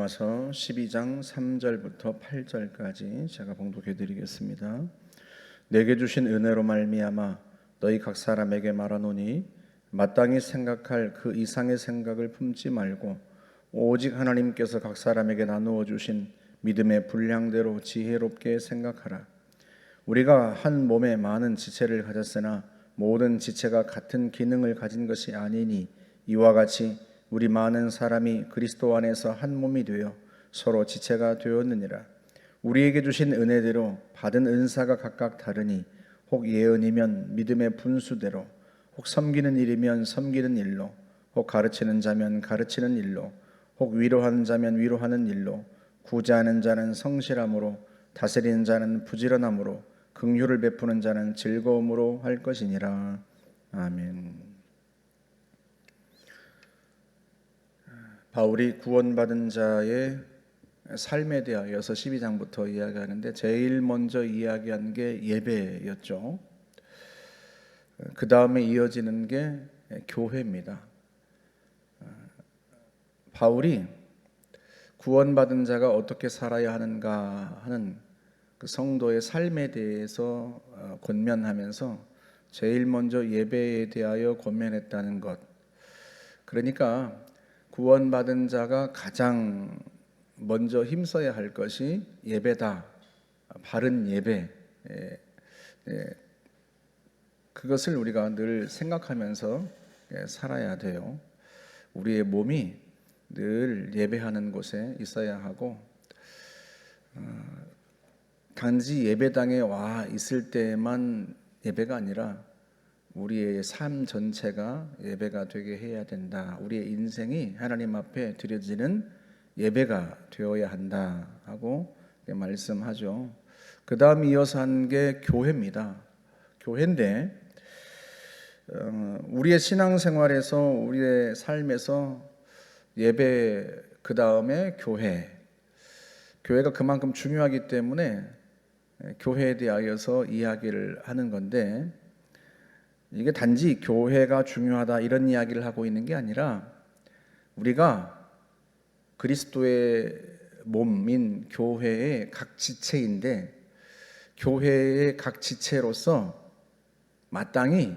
로마서 12장 3절부터 8절까지 제가 봉독해 드리겠습니다. 내게 주신 은혜로 말미암아 너희 각 사람에게 말하노니 마땅히 생각할 그 이상의 생각을 품지 말고 오직 하나님께서 각 사람에게 나누어 주신 믿음의 분량대로 지혜롭게 생각하라. 우리가 한 몸에 많은 지체를 가졌으나 모든 지체가 같은 기능을 가진 것이 아니니 이와 같이 우리 많은 사람이 그리스도 안에서 한 몸이 되어 서로 지체가 되었느니라. 우리에게 주신 은혜대로 받은 은사가 각각 다르니 혹 예언이면 믿음의 분수대로, 혹 섬기는 일이면 섬기는 일로, 혹 가르치는 자면 가르치는 일로, 혹 위로하는 자면 위로하는 일로, 구제하는 자는 성실함으로, 다스리는 자는 부지런함으로, 긍휼을 베푸는 자는 즐거움으로 할 것이니라. 아멘. 바울이 구원받은 자의 삶에 대하여서 12장부터 이야기하는데 제일 먼저 이야기한 게 예배였죠. 그 다음에 이어지는 게 교회입니다. 바울이 구원받은 자가 어떻게 살아야 하는가 하는 그 성도의 삶에 대해서 권면하면서 제일 먼저 예배에 대하여 권면했다는 것. 그러니까 구원받은 자가 가장 먼저 힘써야 할 것이 예배다. 바른 예배. 그것을 우리가 늘 생각하면서 살아야 돼요. 우리의 몸이 늘 예배하는 곳에 있어야 하고 단지 예배당에 와 있을 때만 예배가 아니라 우리의 삶 전체가 예배가 되게 해야 된다. 우리의 인생이 하나님 앞에 드려지는 예배가 되어야 한다 하고 말씀하죠. 그 다음 이어서 한 게 교회입니다. 교회인데 우리의 신앙생활에서 우리의 삶에서 예배 그 다음에 교회가 그만큼 중요하기 때문에 교회에 대하여서 이야기를 하는 건데 이게 단지 교회가 중요하다 이런 이야기를 하고 있는 게 아니라 우리가 그리스도의 몸인 교회의 각 지체인데 교회의 각 지체로서 마땅히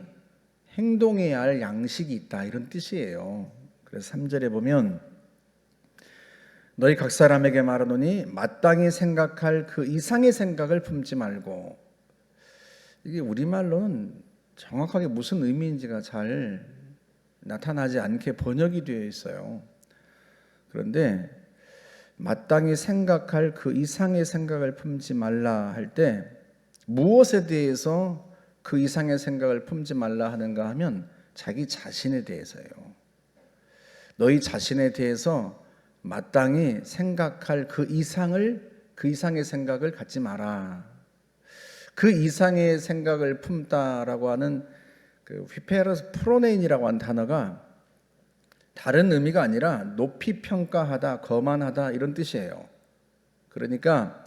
행동해야 할 양식이 있다 이런 뜻이에요. 그래서 3절에 보면 너희 각 사람에게 말하노니 마땅히 생각할 그 이상의 생각을 품지 말고, 이게 우리말로는 정확하게 무슨 의미인지가 잘 나타나지 않게 번역이 되어 있어요. 그런데 마땅히 생각할 그 이상의 생각을 품지 말라 할 때 무엇에 대해서 그 이상의 생각을 품지 말라 하는가 하면 자기 자신에 대해서예요. 너희 자신에 대해서 마땅히 생각할 그 이상의 생각을 갖지 마라. 그 이상의 생각을 품다라고 하는 그 휘페러스 프로네인이라고 하는 단어가 다른 의미가 아니라 높이 평가하다, 거만하다 이런 뜻이에요. 그러니까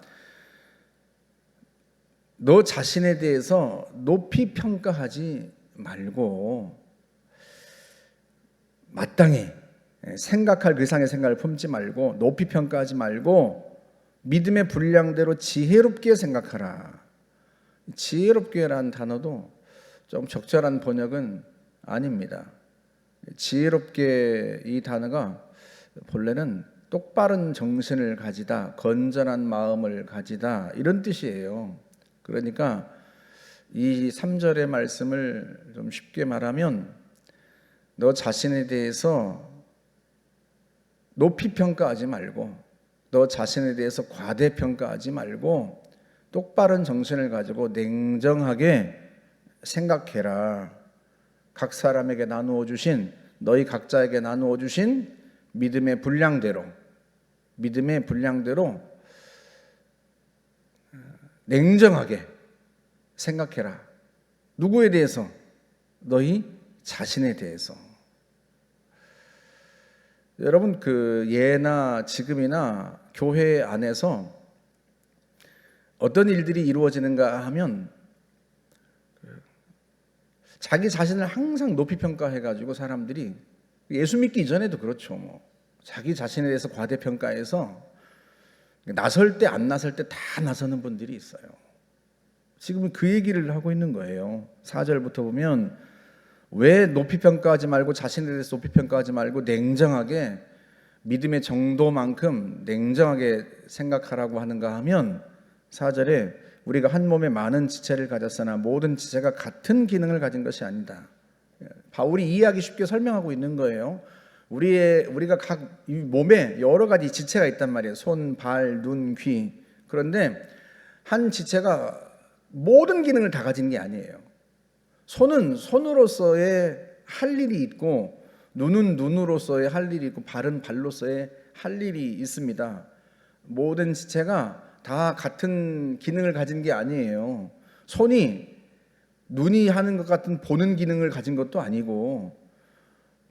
너 자신에 대해서 높이 평가하지 말고 마땅히 생각할 그 이상의 생각을 품지 말고 높이 평가하지 말고 믿음의 분량대로 지혜롭게 생각하라. 지혜롭게라는 단어도 좀 적절한 번역은 아닙니다. 지혜롭게 이 단어가 본래는 똑바른 정신을 가지다, 건전한 마음을 가지다 이런 뜻이에요. 그러니까 이 3절의 말씀을 좀 쉽게 말하면 너 자신에 대해서 높이 평가하지 말고 너 자신에 대해서 과대평가하지 말고 똑바른 정신을 가지고 냉정하게 생각해라. 각 사람에게 나누어 주신 너희 각자에게 나누어 주신 믿음의 분량대로 냉정하게 생각해라. 누구에 대해서? 너희 자신에 대해서. 여러분 그 예나 지금이나 교회 안에서 어떤 일들이 이루어지는가 하면 자기 자신을 항상 높이 평가해가지고 사람들이 예수 믿기 이전에도 그렇죠. 자기 자신에 대해서 과대평가해서 나설 때 안 나설 때 다 나서는 분들이 있어요. 지금은 그 얘기를 하고 있는 거예요. 4절부터 보면 왜 높이 평가하지 말고 자신에 대해서 높이 평가하지 말고 냉정하게 믿음의 정도만큼 냉정하게 생각하라고 하는가 하면 4절에 우리가 한 몸에 많은 지체를 가졌으나 모든 지체가 같은 기능을 가진 것이 아니다. 바울이 이해하기 쉽게 설명하고 있는 거예요. 우리가 각 몸에 여러 가지 지체가 있단 말이에요. 손, 발, 눈, 귀. 그런데 한 지체가 모든 기능을 다 가진 게 아니에요. 손은 손으로서의 할 일이 있고, 눈은 눈으로서의 할 일이 있고, 발은 발로서의 할 일이 있습니다. 모든 지체가 다 같은 기능을 가진 게 아니에요. 손이 눈이 하는 것 같은 보는 기능을 가진 것도 아니고,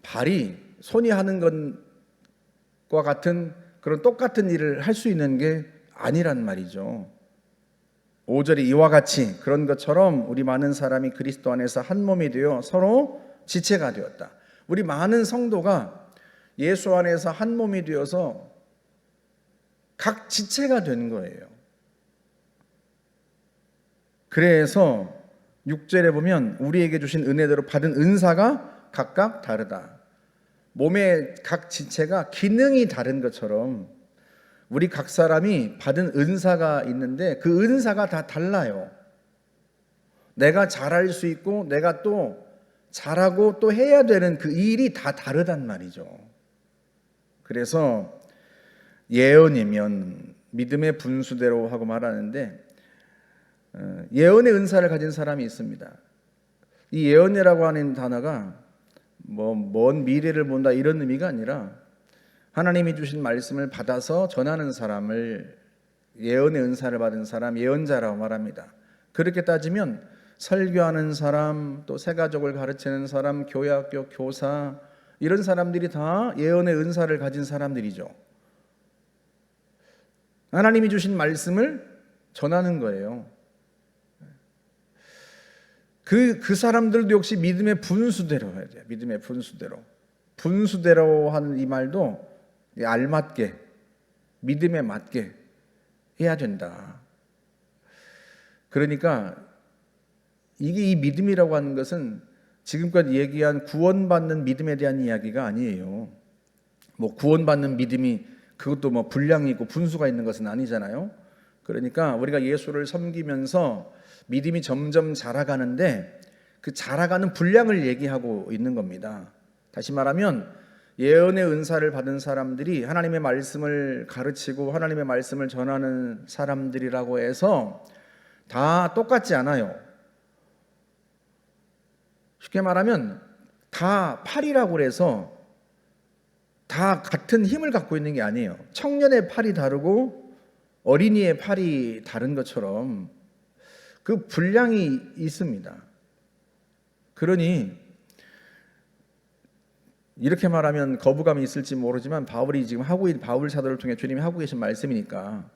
발이 손이 하는 것과 같은 그런 똑같은 일을 할 수 있는 게 아니란 말이죠. 5절에 이와 같이 그런 것처럼 우리 많은 사람이 그리스도 안에서 한 몸이 되어 서로 지체가 되었다. 우리 많은 성도가 예수 안에서 한 몸이 되어서 각 지체가 된 거예요. 그래서 6절에 보면 우리에게 주신 은혜대로 받은 은사가 각각 다르다. 몸의 각 지체가 기능이 다른 것처럼 우리 각 사람이 받은 은사가 있는데 그 은사가 다 달라요. 내가 잘할 수 있고 내가 또 잘하고 또 해야 되는 그 일이 다 다르단 말이죠. 그래서 예언이면 믿음의 분수대로 하고 말하는데 예언의 은사를 가진 사람이 있습니다. 이 예언이라고 하는 단어가 먼 미래를 본다 이런 의미가 아니라 하나님이 주신 말씀을 받아서 전하는 사람을 예언의 은사를 받은 사람, 예언자라고 말합니다. 그렇게 따지면 설교하는 사람, 또 새가족을 가르치는 사람, 교회학교 교사 이런 사람들이 다 예언의 은사를 가진 사람들이죠. 하나님이 주신 말씀을 전하는 거예요. 그 사람들도 역시 믿음의 분수대로 해야 돼요. 믿음의 분수대로. 분수대로 하는 이 말도 알맞게, 믿음에 맞게 해야 된다. 그러니까 이게 이 믿음이라고 하는 것은 지금까지 얘기한 구원받는 믿음에 대한 이야기가 아니에요. 구원받는 믿음이 그것도 분량이 있고 분수가 있는 것은 아니잖아요. 그러니까 우리가 예수를 섬기면서 믿음이 점점 자라가는데 그 자라가는 분량을 얘기하고 있는 겁니다. 다시 말하면 예언의 은사를 받은 사람들이 하나님의 말씀을 가르치고 하나님의 말씀을 전하는 사람들이라고 해서 다 똑같지 않아요. 쉽게 말하면 다 팔이라고 해서 다 같은 힘을 갖고 있는 게 아니에요. 청년의 팔이 다르고 어린이의 팔이 다른 것처럼 그 분량이 있습니다. 그러니 이렇게 말하면 거부감이 있을지 모르지만 바울 사도를 통해 주님이 하고 계신 말씀이니까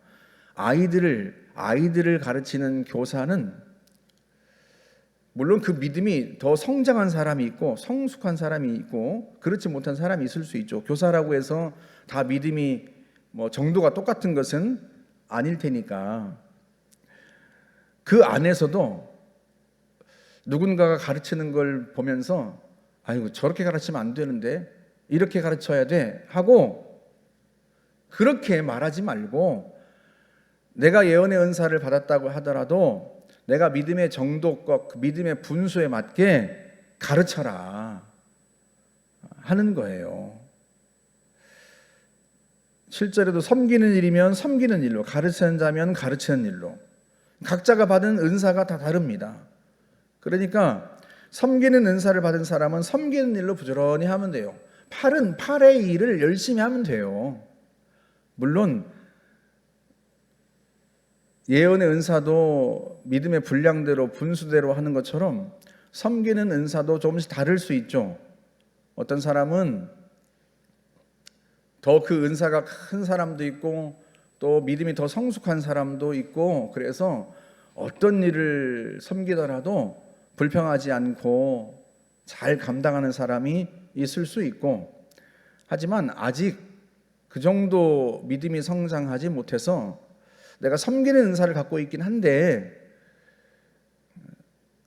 아이들을 가르치는 교사는 물론 그 믿음이 더 성장한 사람이 있고 성숙한 사람이 있고 그렇지 못한 사람이 있을 수 있죠. 교사라고 해서 다 믿음이 정도가 똑같은 것은 아닐 테니까 그 안에서도 누군가가 가르치는 걸 보면서 아이고 저렇게 가르치면 안 되는데 이렇게 가르쳐야 돼 하고 그렇게 말하지 말고 내가 예언의 은사를 받았다고 하더라도 내가 믿음의 정도껏 믿음의 분수에 맞게 가르쳐라 하는 거예요. 7절에도 섬기는 일이면 섬기는 일로, 가르치는 자면 가르치는 일로, 각자가 받은 은사가 다 다릅니다. 그러니까 섬기는 은사를 받은 사람은 섬기는 일로 부지런히 하면 돼요. 팔은 팔의 일을 열심히 하면 돼요. 물론 예언의 은사도 믿음의 분량대로 분수대로 하는 것처럼 섬기는 은사도 조금씩 다를 수 있죠. 어떤 사람은 더 그 은사가 큰 사람도 있고 또 믿음이 더 성숙한 사람도 있고 그래서 어떤 일을 섬기더라도 불평하지 않고 잘 감당하는 사람이 있을 수 있고 하지만 아직 그 정도 믿음이 성장하지 못해서 내가 섬기는 은사를 갖고 있긴 한데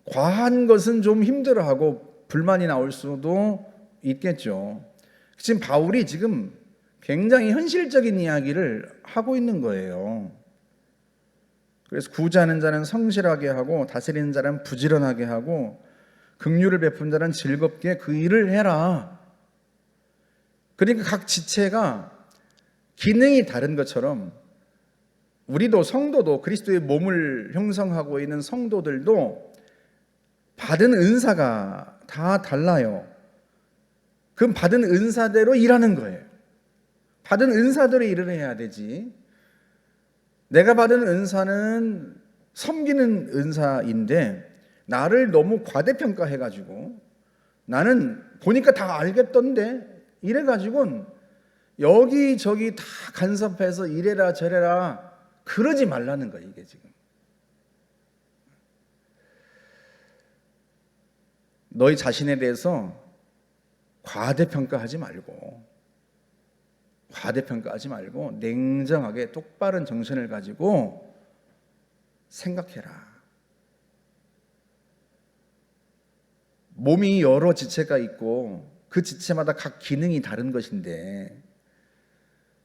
과한 것은 좀 힘들어하고 불만이 나올 수도 있겠죠. 지금 바울이 지금 굉장히 현실적인 이야기를 하고 있는 거예요. 그래서 구제하는 자는 성실하게 하고 다스리는 자는 부지런하게 하고 긍휼을 베푼 자는 즐겁게 그 일을 해라. 그러니까 각 지체가 기능이 다른 것처럼 우리도 성도도 그리스도의 몸을 형성하고 있는 성도들도 받은 은사가 다 달라요. 그럼 받은 은사대로 일하는 거예요. 받은 은사대로 일을 해야 되지. 내가 받은 은사는 섬기는 은사인데 나를 너무 과대평가해가지고 나는 보니까 다 알겠던데 이래가지고는 여기저기 다 간섭해서 이래라 저래라 그러지 말라는 거예요. 이게 지금 너희 자신에 대해서 과대평가하지 말고 냉정하게 똑바른 정신을 가지고 생각해라. 몸이 여러 지체가 있고 그 지체마다 각 기능이 다른 것인데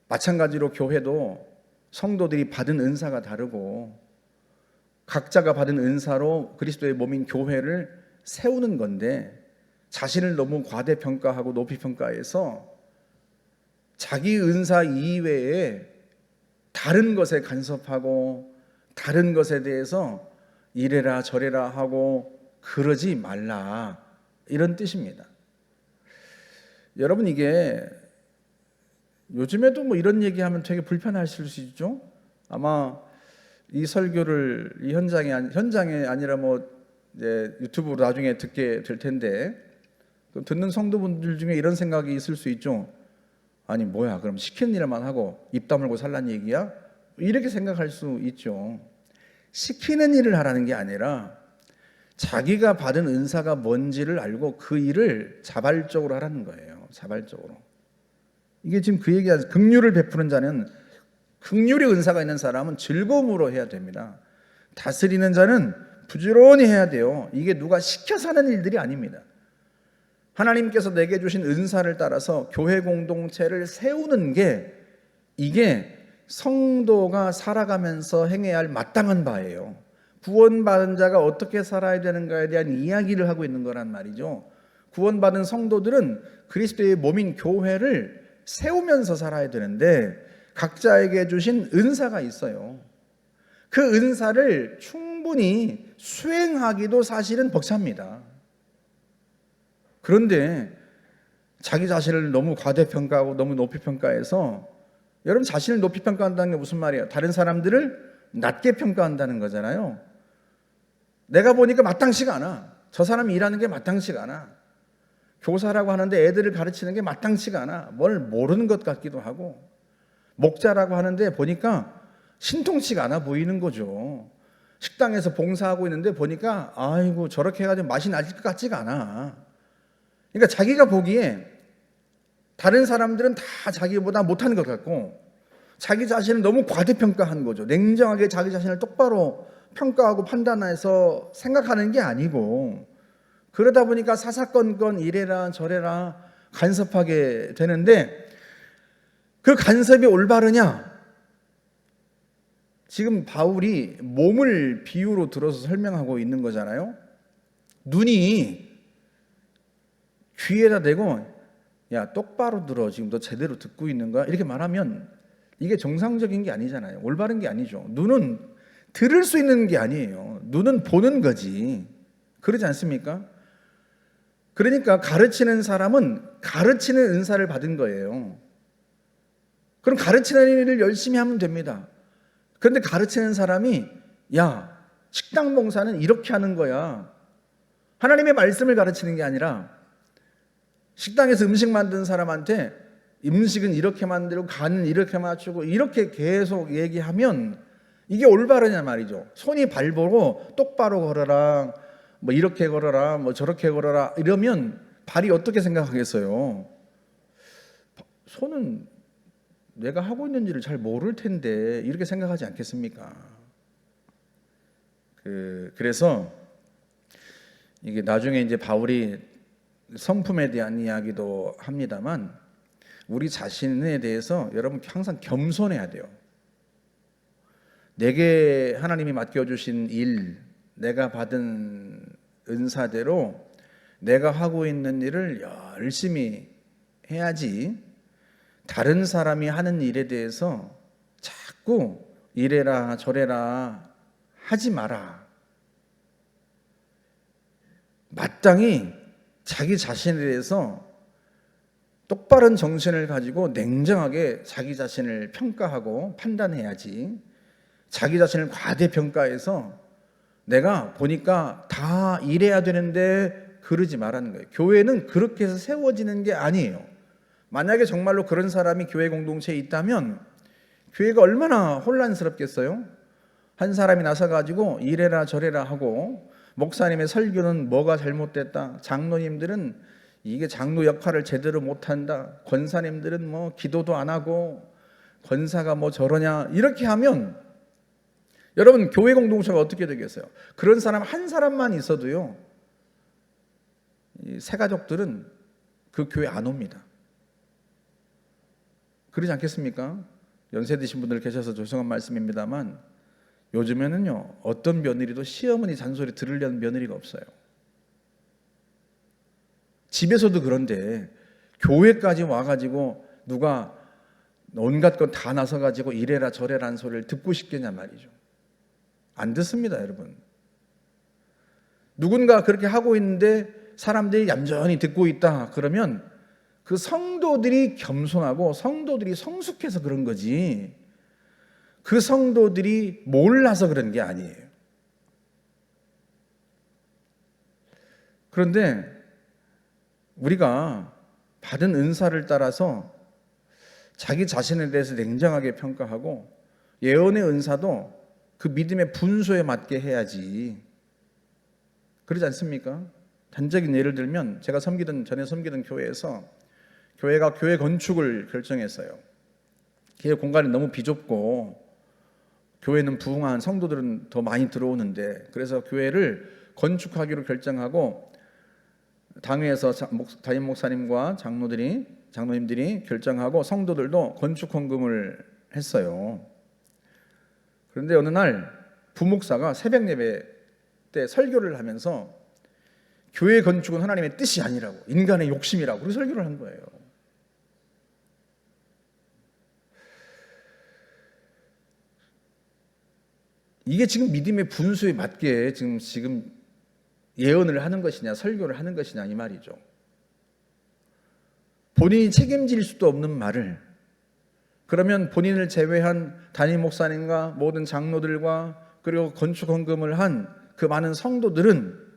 마찬가지로 교회도 성도들이 받은 은사가 다르고 각자가 받은 은사로 그리스도의 몸인 교회를 세우는 건데 자신을 너무 과대평가하고 높이평가해서 자기 은사 이외에 다른 것에 간섭하고 다른 것에 대해서 이래라 저래라 하고 그러지 말라 이런 뜻입니다. 여러분 이게 요즘에도 뭐 이런 얘기하면 되게 불편하실 수 있죠. 아마 이 설교를 이 현장에 아니라 뭐 이제 유튜브로 나중에 듣게 될 텐데 듣는 성도분들 중에 이런 생각이 있을 수 있죠. 아니 뭐야 그럼 시키는 일만 하고 입 다물고 살란 얘기야? 이렇게 생각할 수 있죠. 시키는 일을 하라는 게 아니라 자기가 받은 은사가 뭔지를 알고 그 일을 자발적으로 하라는 거예요. 자발적으로. 이게 지금 그 얘기야. 긍휼을 베푸는 자는 긍휼의 은사가 있는 사람은 즐거움으로 해야 됩니다. 다스리는 자는 부지런히 해야 돼요. 이게 누가 시켜서 하는 일들이 아닙니다. 하나님께서 내게 주신 은사를 따라서 교회 공동체를 세우는 게 이게 성도가 살아가면서 행해야 할 마땅한 바예요. 구원받은 자가 어떻게 살아야 되는가에 대한 이야기를 하고 있는 거란 말이죠. 구원받은 성도들은 그리스도의 몸인 교회를 세우면서 살아야 되는데 각자에게 주신 은사가 있어요. 그 은사를 충분히 수행하기도 사실은 벅찹니다. 그런데 자기 자신을 너무 과대평가하고 너무 높이평가해서 여러분 자신을 높이평가한다는 게 무슨 말이에요? 다른 사람들을 낮게 평가한다는 거잖아요. 내가 보니까 마땅치가 않아. 저 사람이 일하는 게 마땅치가 않아. 교사라고 하는데 애들을 가르치는 게 마땅치가 않아. 뭘 모르는 것 같기도 하고 목자라고 하는데 보니까 신통치가 않아 보이는 거죠. 식당에서 봉사하고 있는데 보니까 아이고 저렇게 해가지고 맛이 날 것 같지가 않아. 그러니까 자기가 보기에 다른 사람들은 다 자기보다 못하는 것 같고 자기 자신을 너무 과대평가한 거죠. 냉정하게 자기 자신을 똑바로 평가하고 판단해서 생각하는 게 아니고 그러다 보니까 사사건건 이래라 저래라 간섭하게 되는데 그 간섭이 올바르냐? 지금 바울이 몸을 비유로 들어서 설명하고 있는 거잖아요. 눈이 귀에다 대고 야 똑바로 들어 지금 너 제대로 듣고 있는 거야? 이렇게 말하면 이게 정상적인 게 아니잖아요. 올바른 게 아니죠. 눈은 들을 수 있는 게 아니에요. 눈은 보는 거지. 그러지 않습니까? 그러니까 가르치는 사람은 가르치는 은사를 받은 거예요. 그럼 가르치는 일을 열심히 하면 됩니다. 그런데 가르치는 사람이 야 식당 봉사는 이렇게 하는 거야. 하나님의 말씀을 가르치는 게 아니라 식당에서 음식 만드는 사람한테 음식은 이렇게 만들고 간은 이렇게 맞추고 이렇게 계속 얘기하면 이게 올바르냐 말이죠. 손이 발보고 똑바로 걸어라 뭐 이렇게 걸어라 뭐 저렇게 걸어라 이러면 발이 어떻게 생각하겠어요? 손은 내가 하고 있는 일을 잘 모를 텐데 이렇게 생각하지 않겠습니까? 그래서 이게 나중에 이제 바울이 성품에 대한 이야기도 합니다만 우리 자신에 대해서 여러분 항상 겸손해야 돼요. 내게 하나님이 맡겨주신 일, 내가 받은 은사대로 내가 하고 있는 일을 열심히 해야지 다른 사람이 하는 일에 대해서 자꾸 이래라 저래라 하지 마라. 마땅히 자기 자신에 대해서 똑바른 정신을 가지고 냉정하게 자기 자신을 평가하고 판단해야지 자기 자신을 과대평가해서 내가 보니까 다 이래야 되는데 그러지 말라는 거예요. 교회는 그렇게 해서 세워지는 게 아니에요. 만약에 정말로 그런 사람이 교회 공동체에 있다면 교회가 얼마나 혼란스럽겠어요? 한 사람이 나서가지고 이래라 저래라 하고 목사님의 설교는 뭐가 잘못됐다, 장로님들은 이게 장로 역할을 제대로 못한다, 권사님들은 뭐 기도도 안 하고 권사가 뭐 저러냐, 이렇게 하면 여러분 교회 공동체가 어떻게 되겠어요? 그런 사람 한 사람만 있어도요, 이 새가족들은 그 교회 안 옵니다. 그러지 않겠습니까? 연세 드신 분들 계셔서 죄송한 말씀입니다만 요즘에는요, 어떤 며느리도 시어머니 잔소리 들으려는 며느리가 없어요. 집에서도 그런데 교회까지 와가지고 누가 온갖 것 다 나서가지고 이래라 저래라는 소리를 듣고 싶겠냐 말이죠. 안 듣습니다, 여러분. 누군가 그렇게 하고 있는데 사람들이 얌전히 듣고 있다 그러면 그 성도들이 겸손하고 성도들이 성숙해서 그런 거지, 그 성도들이 몰라서 그런 게 아니에요. 그런데 우리가 받은 은사를 따라서 자기 자신에 대해서 냉정하게 평가하고 예언의 은사도 그 믿음의 분수에 맞게 해야지. 그러지 않습니까? 단적인 예를 들면 제가 전에 섬기던 교회에서 교회가 교회 건축을 결정했어요. 교회 공간이 너무 비좁고 교회는 부흥한 성도들은 더 많이 들어오는데, 그래서 교회를 건축하기로 결정하고 당회에서 담임 목사님과 장로님들이 결정하고 성도들도 건축 헌금을 했어요. 그런데 어느 날 부목사가 새벽 예배 때 설교를 하면서 교회 건축은 하나님의 뜻이 아니라고, 인간의 욕심이라고 그렇게 설교를 한 거예요. 이게 지금 믿음의 분수에 맞게 지금 예언을 하는 것이냐 설교를 하는 것이냐 이 말이죠. 본인이 책임질 수도 없는 말을, 그러면 본인을 제외한 담임 목사님과 모든 장로들과 그리고 건축 헌금을 한 그 많은 성도들은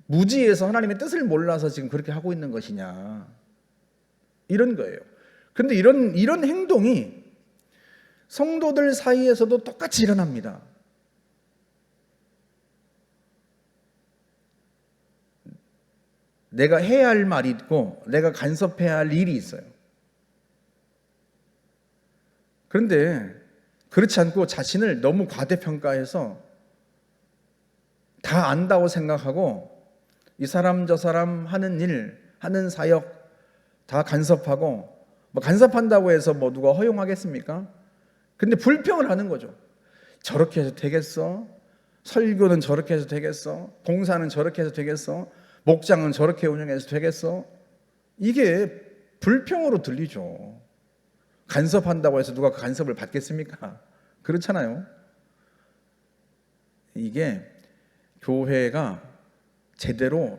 무지해서 하나님의 뜻을 몰라서 지금 그렇게 하고 있는 것이냐, 이런 거예요. 그런데 이런 행동이 성도들 사이에서도 똑같이 일어납니다. 내가 해야 할 말이 있고 내가 간섭해야 할 일이 있어요. 그런데 그렇지 않고 자신을 너무 과대평가해서 다 안다고 생각하고 이 사람 저 사람 하는 일, 하는 사역 다 간섭하고, 뭐 간섭한다고 해서 뭐 누가 허용하겠습니까? 근데 불평을 하는 거죠. 저렇게 해서 되겠어? 설교는 저렇게 해서 되겠어? 봉사는 저렇게 해서 되겠어? 목장은 저렇게 운영해서 되겠어? 이게 불평으로 들리죠. 간섭한다고 해서 누가 그 간섭을 받겠습니까? 그렇잖아요. 이게 교회가 제대로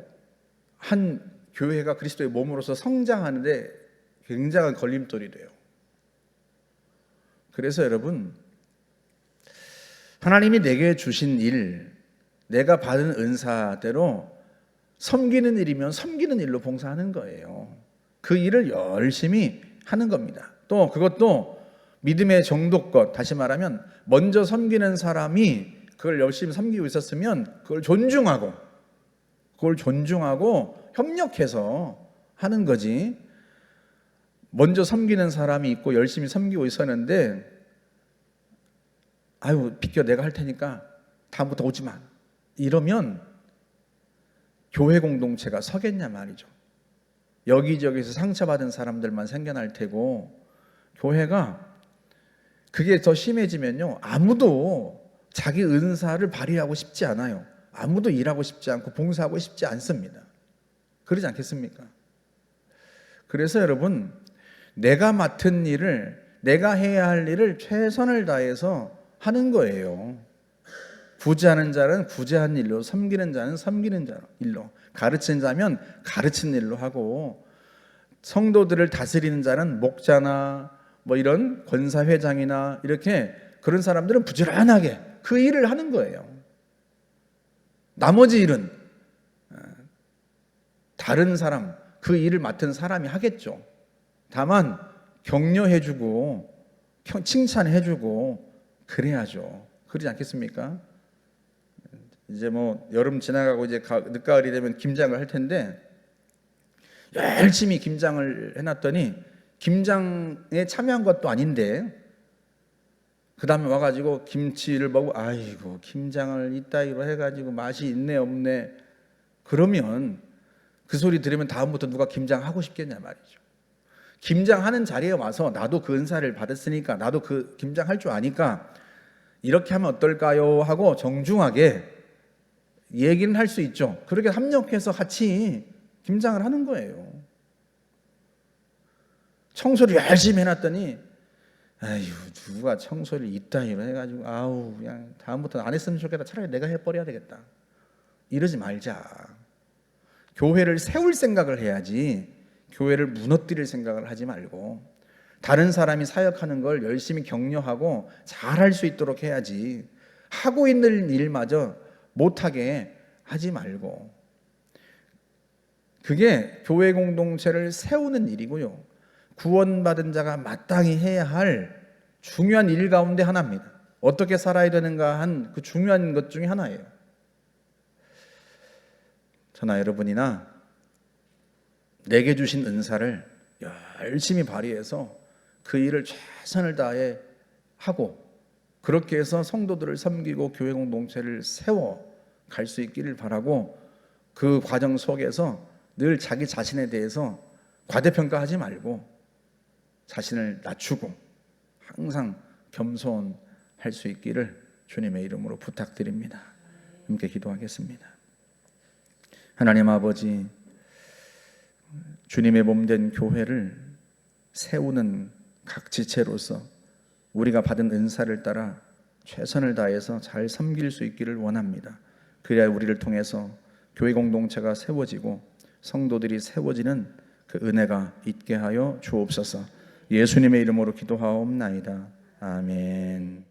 한 교회가 그리스도의 몸으로서 성장하는데 굉장한 걸림돌이 돼요. 그래서 여러분, 하나님이 내게 주신 일, 내가 받은 은사대로 섬기는 일이면 섬기는 일로 봉사하는 거예요. 그 일을 열심히 하는 겁니다. 또 그것도 믿음의 정도껏, 다시 말하면 먼저 섬기는 사람이 그걸 열심히 섬기고 있었으면 그걸 존중하고 협력해서 하는 거지, 먼저 섬기는 사람이 있고 열심히 섬기고 있었는데, 아유 비켜, 내가 할 테니까 다음부터 오지 마, 이러면 교회 공동체가 서겠냐 말이죠. 여기저기서 상처받은 사람들만 생겨날 테고, 교회가 그게 더 심해지면요, 아무도 자기 은사를 발휘하고 싶지 않아요. 아무도 일하고 싶지 않고 봉사하고 싶지 않습니다. 그러지 않겠습니까? 그래서 여러분, 내가 맡은 일을, 내가 해야 할 일을 최선을 다해서 하는 거예요. 구제하는 자는 구제하는 일로, 섬기는 자는 섬기는 일로, 가르치는 자면 가르치는 일로 하고, 성도들을 다스리는 자는 목자나 뭐 이런 권사회장이나 이렇게 그런 사람들은 부지런하게 그 일을 하는 거예요. 나머지 일은 다른 사람, 그 일을 맡은 사람이 하겠죠. 다만 격려해주고 칭찬해주고 그래야죠. 그러지 않겠습니까? 이제 뭐 여름 지나가고 이제 늦가을이 되면 김장을 할 텐데, 열심히 김장을 해놨더니 김장에 참여한 것도 아닌데 그 다음에 와가지고 김치를 먹고, 아이고 김장을 이따위로 해가지고 맛이 있네 없네, 그러면 그 소리 들으면 다음부터 누가 김장하고 싶겠냐 말이죠. 김장하는 자리에 와서 나도 그 은사를 받았으니까, 나도 그 김장할 줄 아니까 이렇게 하면 어떨까요 하고 정중하게 얘기는 할 수 있죠. 그렇게 합력해서 같이 김장을 하는 거예요. 청소를 열심히 해놨더니, 아유 누가 청소를 이따위로 해가지고, 아우 그냥 다음부터는 안 했으면 좋겠다, 차라리 내가 해버려야 되겠다, 이러지 말자. 교회를 세울 생각을 해야지, 교회를 무너뜨릴 생각을 하지 말고, 다른 사람이 사역하는 걸 열심히 격려하고 잘할 수 있도록 해야지, 하고 있는 일마저 못하게 하지 말고. 그게 교회 공동체를 세우는 일이고요, 구원받은 자가 마땅히 해야 할 중요한 일 가운데 하나입니다. 어떻게 살아야 되는가 한 그 중요한 것 중에 하나예요. 저나 여러분이나 내게 주신 은사를 열심히 발휘해서 그 일을 최선을 다해 하고, 그렇게 해서 성도들을 섬기고 교회 공동체를 세워 갈 수 있기를 바라고, 그 과정 속에서 늘 자기 자신에 대해서 과대평가하지 말고 자신을 낮추고 항상 겸손할 수 있기를 주님의 이름으로 부탁드립니다. 함께 기도하겠습니다. 하나님 아버지, 주님의 몸된 교회를 세우는 각 지체로서 우리가 받은 은사를 따라 최선을 다해서 잘 섬길 수 있기를 원합니다. 그래야 우리를 통해서 교회 공동체가 세워지고 성도들이 세워지는 그 은혜가 있게 하여 주옵소서. 예수님의 이름으로 기도하옵나이다. 아멘.